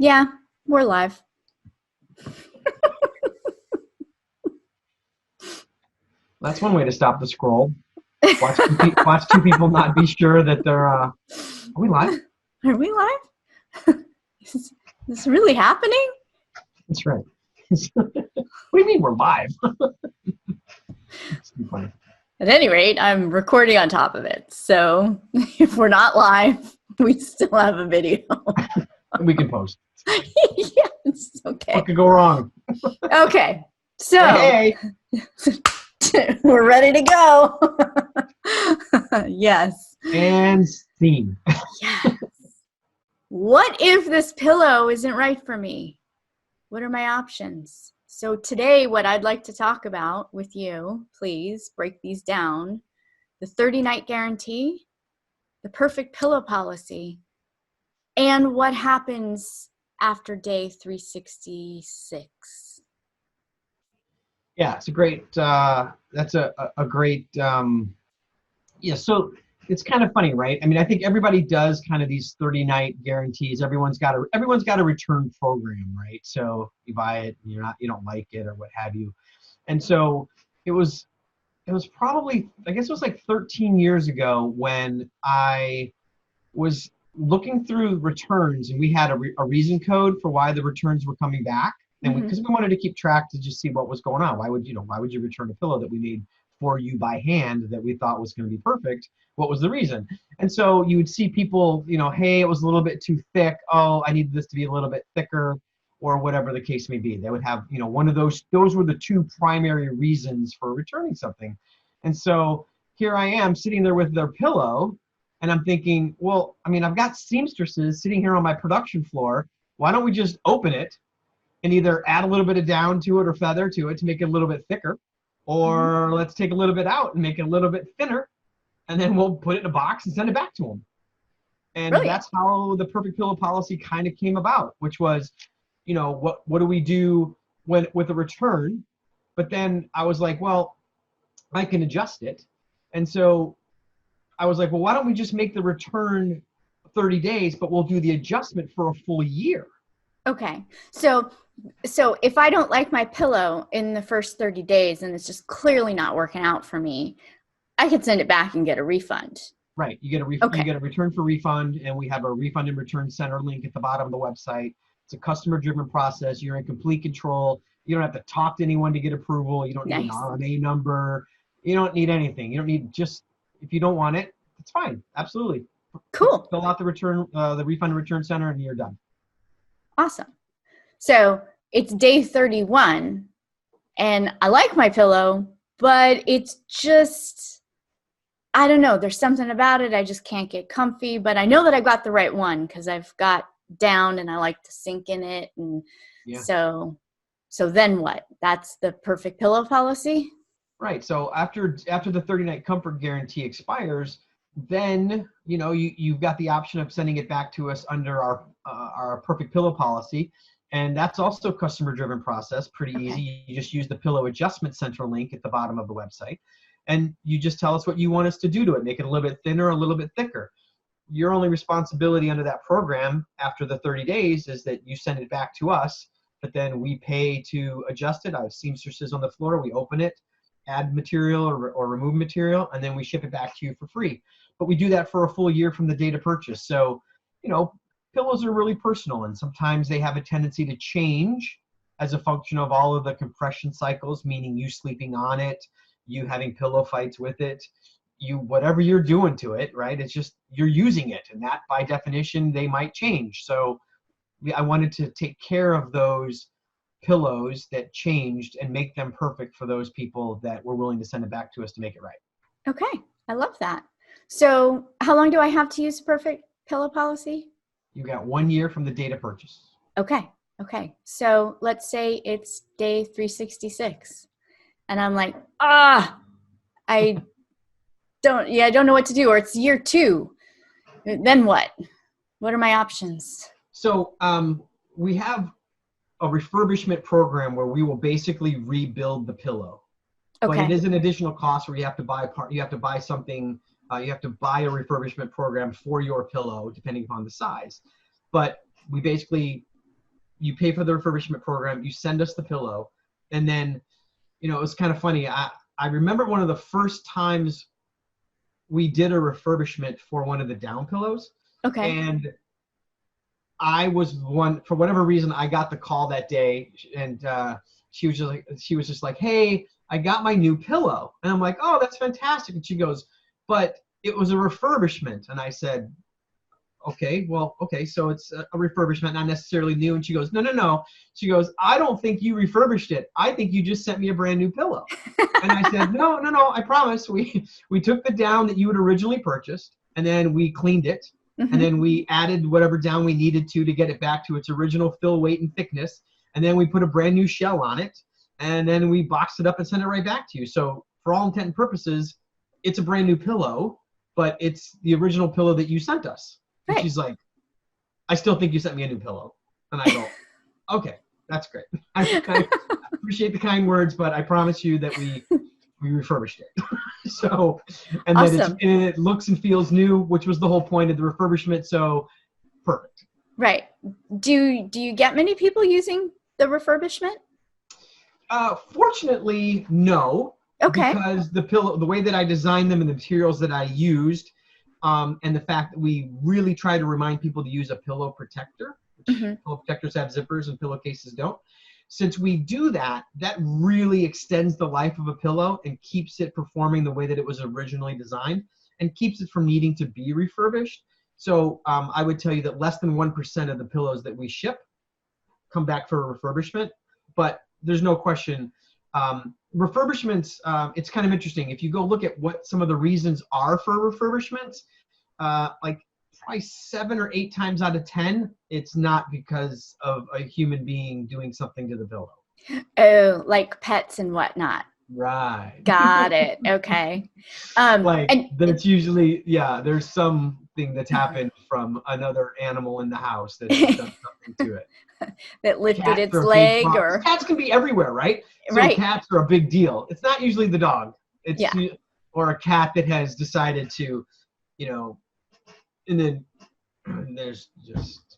Yeah, we're live. That's one way to stop the scroll. Watch two people not be sure that they're, are we live? Are we live? Is this really happening? That's right. What do you mean we're live? It's too funny. At any rate, I'm recording on top of it. So if we're not live, we still have a video. We can post. Yes, okay. What could go wrong? Okay, so Hey. we're ready to go. Yes. And scene. Yes. What if this pillow isn't right for me? What are my options? So today, what I'd like to talk about with you, please break these down: the 30-night guarantee, the perfect pillow policy, and what happens after day 366. Yeah, it's a great, that's a great, yeah, so it's kind of funny, right? I mean, I think everybody does kind of these 30-night guarantees. Everyone's got a return program, right? So you buy it and you don't like it or what have you. And so it was probably, I guess it was like 13 years ago when I was looking through returns, and we had a reason code for why the returns were coming back. And because we wanted to keep track to just see what was going on. Why would you return a pillow that we made for you by hand that we thought was going to be perfect? What was the reason? And so you would see people, hey, it was a little bit too thick. Oh, I need this to be a little bit thicker, or whatever the case may be. They would have, one of those were the two primary reasons for returning something. And so here I am sitting there with their pillow, and I'm thinking, well, I mean, I've got seamstresses sitting here on my production floor. Why don't we just open it and either add a little bit of down to it or feather to it to make it a little bit thicker, or let's take a little bit out and make it a little bit thinner, and then we'll put it in a box and send it back to them. And that's how the perfect pillow policy kind of came about, which was, what do we do with a return? But then I was like, well, I can adjust it. And so I was like, well, why don't we just make the return 30 days, but we'll do the adjustment for a full year. Okay. So if I don't like my pillow in the first 30 days and it's just clearly not working out for me, I can send it back and get a refund. Right. You get a refund. You get a return for refund, and we have a refund and return center link at the bottom of the website. It's a customer-driven process. You're in complete control. You don't have to talk to anyone to get approval. You don't need an RMA number. You don't need anything. You don't need, just, if you don't want it, it's fine. Absolutely. Cool. Fill out the return, the refund and return center, and you're done. Awesome. So it's day 31, and I like my pillow, but it's just, I don't know. There's something about it. I just can't get comfy, but I know that I've got the right one because I've got down and I like to sink in it. And so then what? That's the perfect pillow policy? Right. So after the 30-night comfort guarantee expires, then, you've got the option of sending it back to us under our perfect pillow policy. And that's also a customer-driven process, pretty easy. You just use the pillow adjustment center link at the bottom of the website, and you just tell us what you want us to do to it. Make it a little bit thinner, a little bit thicker. Your only responsibility under that program after the 30 days is that you send it back to us, but then we pay to adjust it. I have seamstresses on the floor. We open it, add material or remove material, and then we ship it back to you for free. But we do that for a full year from the date of purchase. So, pillows are really personal, and sometimes they have a tendency to change as a function of all of the compression cycles, meaning you sleeping on it, you having pillow fights with it, whatever you're doing to it, right? It's just you're using it, and that by definition they might change. So I wanted to take care of those pillows that changed and make them perfect for those people that were willing to send it back to us to make it right. Okay, I love that. So how long do I have to use perfect pillow policy? You got 1 year from the date of purchase. Okay. So let's say it's day 366, and I'm like, I don't know what to do, or it's year 2. Then what? What are my options? So we have a refurbishment program where we will basically rebuild the pillow. Okay. But it is an additional cost where you have to buy something. You have to buy a refurbishment program for your pillow, depending upon the size. But we basically you pay for the refurbishment program, you send us the pillow, and then, you know, it was kind of funny. I remember one of the first times we did a refurbishment for one of the down pillows. Okay. And I was one, for whatever reason, I got the call that day, and she was just like, hey, I got my new pillow. And I'm like, oh, that's fantastic. And she goes, but it was a refurbishment. And I said, okay, well, okay, so it's a refurbishment, not necessarily new. And she goes, no. She goes, I don't think you refurbished it. I think you just sent me a brand new pillow. And I said, no, I promise. We took the down that you had originally purchased, and then we cleaned it, and then we added whatever down we needed to get it back to its original fill, weight, and thickness. And then we put a brand new shell on it, and then we boxed it up and sent it right back to you. So for all intent and purposes, it's a brand new pillow, but it's the original pillow that you sent us. And she's like, I still think you sent me a new pillow. And I go, okay, that's great. I appreciate the kind words, but I promise you that we refurbished it. So, and awesome. then it looks and feels new, which was the whole point of the refurbishment. So perfect. Right. Do you get many people using the refurbishment? Fortunately, no. Okay. Because the way that I designed them and the materials that I used, and the fact that we really try to remind people to use a pillow protector. Pillow protectors have zippers and pillowcases don't. Since we do that, that really extends the life of a pillow and keeps it performing the way that it was originally designed, and keeps it from needing to be refurbished. So I would tell you that less than 1% of the pillows that we ship come back for a refurbishment. But there's no question, refurbishments, it's kind of interesting. If you go look at what some of the reasons are for refurbishments, like probably 7 or 8 times out of 10, it's not because of a human being doing something to the pillow. Oh, like pets and whatnot. Right. Got it. Okay. Like, and there's usually, there's something that's happened from another animal in the house that has done something to it. that lifted Cats its are a big leg, problem. or Cats can be everywhere, right? So right. Cats are a big deal. It's not usually the dog. It's or a cat that has decided to, you know, and then there's just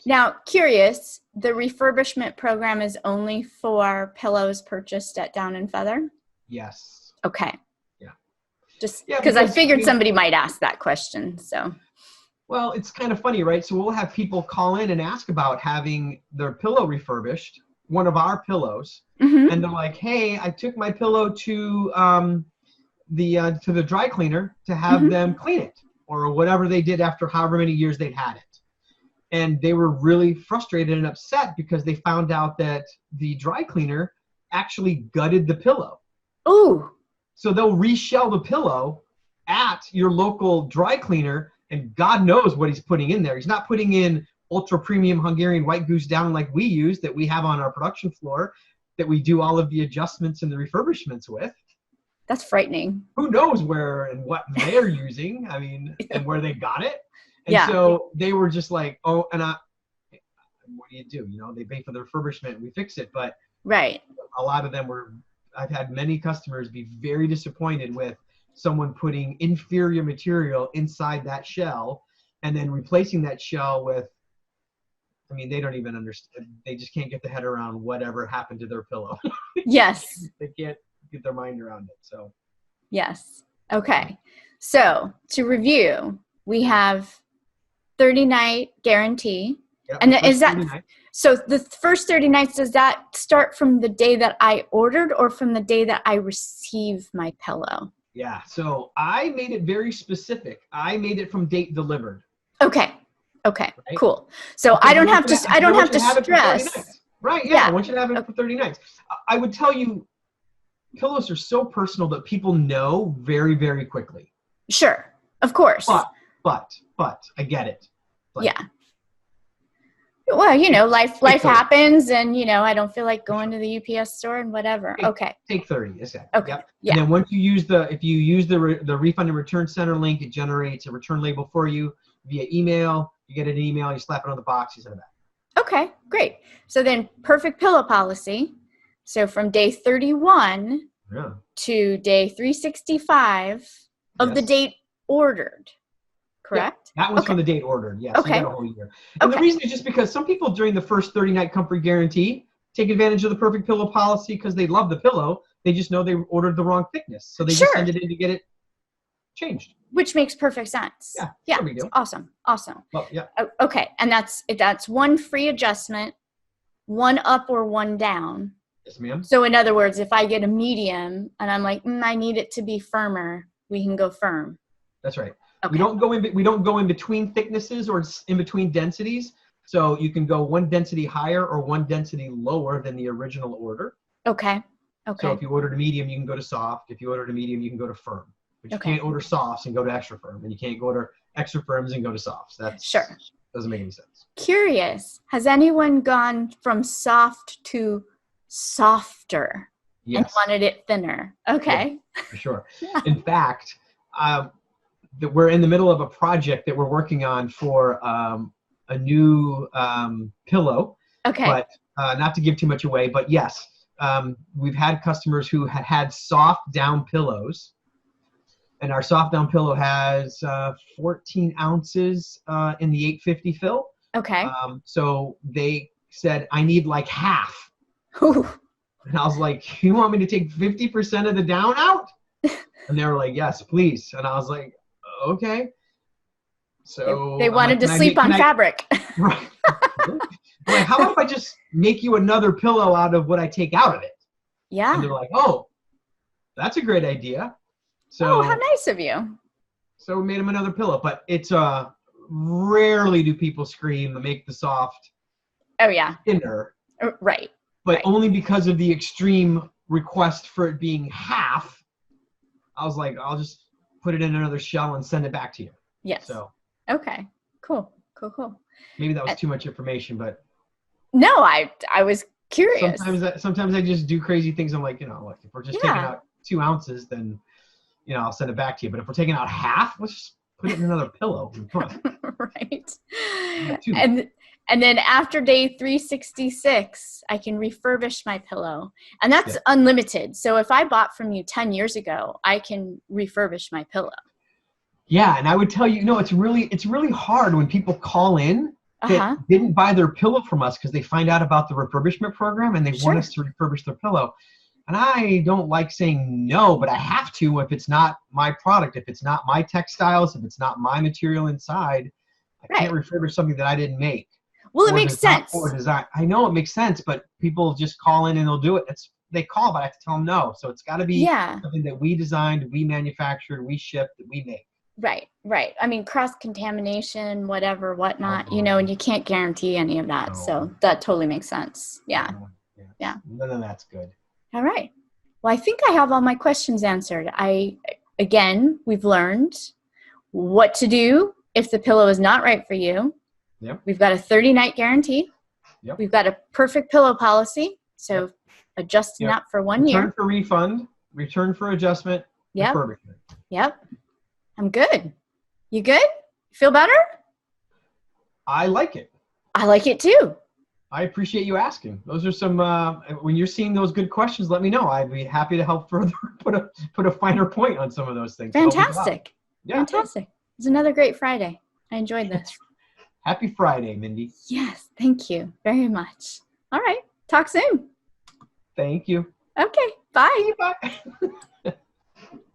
Now, curious, the refurbishment program is only for pillows purchased at Down and Feather? Yes. Okay. Yeah. Just because I figured somebody might ask that question. So. Well, it's kind of funny, right? So we'll have people call in and ask about having their pillow refurbished, one of our pillows, and they're like, "Hey, I took my pillow to the dry cleaner to have them clean it, or whatever they did after however many years they'd had it." And they were really frustrated and upset because they found out that the dry cleaner actually gutted the pillow. Ooh. So they'll reshell the pillow at your local dry cleaner, and God knows what he's putting in there. He's not putting in ultra premium Hungarian white goose down like we use, that we have on our production floor, that we do all of the adjustments and the refurbishments with. That's frightening. Who knows where and what they're using, I mean, and where they got it. And so they were just like, oh, and what do? You know, they pay for the refurbishment and we fix it. But a lot of them I've had many customers be very disappointed with someone putting inferior material inside that shell and then replacing that shell with, I mean, they don't even understand. They just can't get the head around whatever happened to their pillow. Yes. They can't get their mind around it. So. Yes. Okay. So to review, we have 30-night guarantee. Yep, and is that, so the first 30 nights, does that start from the day that I ordered or from the day that I receive my pillow? Yeah. So I made it very specific. I made it from date delivered. Okay. Okay. Right? Cool. So I don't have to stress. Right. Yeah. I want you to have it for 30 nights. I would tell you, pillows are so personal that people know very, very quickly. Sure. Of course. But I get it. Like, well, you know, life happens, and you know, I don't feel like going to the UPS store and whatever. Take 30. Exactly. Okay. Yep. Yeah. And then once you use if you use the refund and return center link, it generates a return label for you via email. You get an email, you slap it on the box, you send it back. Okay, great. So then, perfect pillow policy. So from day 31 to day 365 of the date ordered. correct? That one's Okay. from the date ordered. Yes, you Okay. got a whole year. And the Okay. reason is just because some people during the first 30-night comfort guarantee take advantage of the perfect pillow policy because they love the pillow. They just know they ordered the wrong thickness. So they just send Sure. it in to get it changed. Which makes perfect sense. Yeah, Yeah. no big deal. Awesome. Awesome. Well, yeah. Okay. And that's one free adjustment, one up or one down. Yes, ma'am. So in other words, if I get a medium and I'm like, I need it to be firmer, we can go firm. That's right. Okay. We don't go in between thicknesses or in between densities. So you can go one density higher or one density lower than the original order. Okay. Okay. So if you ordered a medium, you can go to soft. If you ordered a medium, you can go to firm. But you can't order softs and go to extra firm, and you can't go to extra firms and go to softs. That's sure. Doesn't make any sense. Curious, has anyone gone from soft to softer and wanted it thinner? Okay. Yeah, for sure. Yeah. In fact, we're in the middle of a project that we're working on for a new pillow. Okay. But not to give too much away, but yes, we've had customers who had soft down pillows. And our soft down pillow has 14 ounces in the 850 fill. Okay. So they said, I need like half. Ooh. And I was like, you want me to take 50% of the down out? And they were like, yes, please. And I was like, okay. So they wanted to sleep on fabric. Right. I'm like, how about if I just make you another pillow out of what I take out of it? Yeah. And they're like, oh, that's a great idea. So, oh, how nice of you. So we made him another pillow, but it's rarely do people scream to make the soft thinner. Right. But only because of the extreme request for it being half, I was like, I'll just put it in another shell and send it back to you. Yes. So. Okay. Cool. Maybe that was too much information, but. No, I was curious. Sometimes I just do crazy things. I'm like, like if we're just taking out 2 ounces, then. I'll send it back to you. But if we're taking out half, let's just put it in another pillow. Right. And then after day 366, I can refurbish my pillow. And that's unlimited. So if I bought from you 10 years ago, I can refurbish my pillow. Yeah, and I would tell you, it's really hard when people call in that didn't buy their pillow from us because they find out about the refurbishment program and they want us to refurbish their pillow. And I don't like saying no, but I have to if it's not my product, if it's not my textiles, if it's not my material inside. I can't refurbish something that I didn't make. Well, it makes sense. Or design. I know it makes sense, but people just call in and they'll do it. They call, but I have to tell them no. So it's got to be something that we designed, we manufactured, we shipped, that we make. Right. I mean, cross-contamination, whatever, whatnot, and you can't guarantee any of that. So that totally makes sense. Yeah. None of that's good. All right. Well, I think I have all my questions answered. Again, we've learned what to do if the pillow is not right for you. Yep. We've got a 30-night guarantee. Yep. We've got a perfect pillow policy. So adjusting that for 1 year. Return for refund, return for adjustment, refurbishment. Yep. I'm good. You good? Feel better? I like it. I like it too. I appreciate you asking. Those are some, when you're seeing those good questions, let me know. I'd be happy to help further put a finer point on some of those things. Fantastic. Yeah. Fantastic. It's another great Friday. I enjoyed this. Happy Friday, Mindy. Yes. Thank you very much. All right. Talk soon. Thank you. Okay. Bye. Bye.